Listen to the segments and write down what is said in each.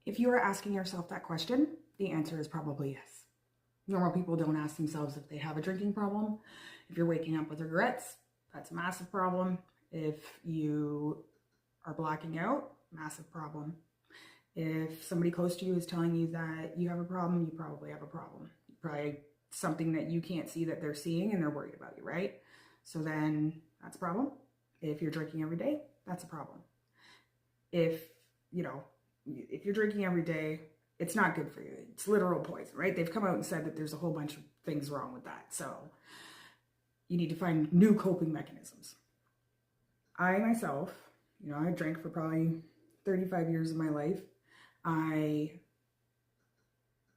If you are asking yourself that question, the answer is probably yes. Normal people don't ask themselves if they have a drinking problem. If you're waking up with regrets, that's a massive problem. If you are blacking out, massive problem. If somebody close to you is telling you that you have a problem, you probably have a problem. Probably something that you can't see that they're seeing and they're worried about you, right? So then that's a problem. If you're drinking every day, that's a problem. If you're drinking every day, it's not good for you. It's literal poison, right? They've come out and said that there's a whole bunch of things wrong with that. So you need to find new coping mechanisms. I myself, I drank for probably 35 years of my life. I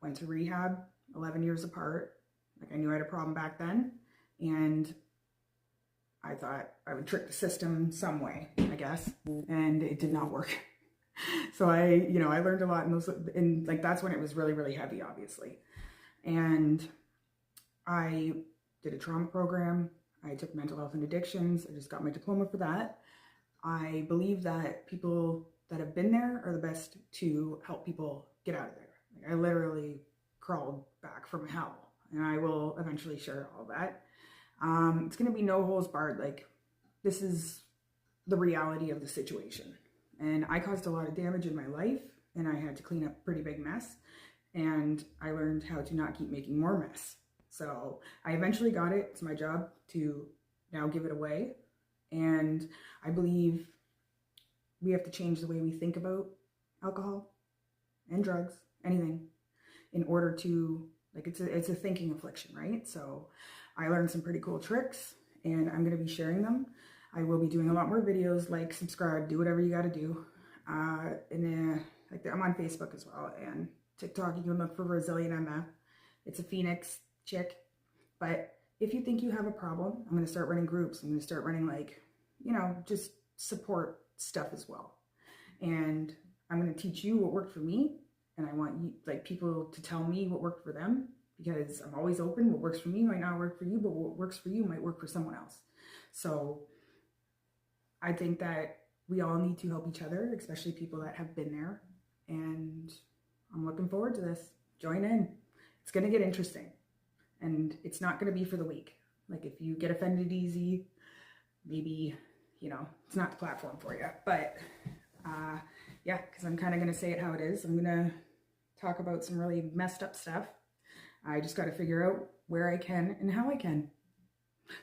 went to rehab 11 years apart. Like, I knew I had a problem back then, and I thought I would trick the system some way, I guess, and it did not work. So I learned a lot in those, and like, that's when it was really, really heavy, obviously. And I did a trauma program. I took mental health and addictions. I just got my diploma for that. I believe that people that have been there are the best to help people get out of there. Like, I literally crawled back from hell, and I will eventually share all that. It's going to be no holds barred. Like, this is the reality of the situation. And I caused a lot of damage in my life, and I had to clean up a pretty big mess. And I learned how to not keep making more mess. So I eventually got it. It's my job to now give it away. And I believe we have to change the way we think about alcohol and drugs, anything, in order to, like, it's a thinking affliction, right? So I learned some pretty cool tricks, and I'm going to be sharing them. I will be doing a lot more videos. Like, subscribe, do whatever you got to do. I'm on Facebook as well, and TikTok. You can look for ResilientMf. It's a Phoenix chick. But if you think you have a problem, I'm going to start running groups. I'm going to start running, like, just support stuff as well. And I'm going to teach you what worked for me. And I want you, like, people to tell me what worked for them, because I'm always open. What works for me might not work for you, but what works for you might work for someone else. So I think that we all need to help each other, especially people that have been there. And I'm looking forward to this. Join in. It's going to get interesting. And it's not going to be for the weak. Like, if you get offended easy, maybe, it's not the platform for you. But yeah, because I'm kind of going to say it how it is. I'm going to talk about some really messed up stuff. I just got to figure out where I can and how I can.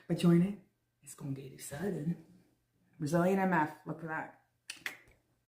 But join it. It's going to get exciting. ResilientMf. Look for that.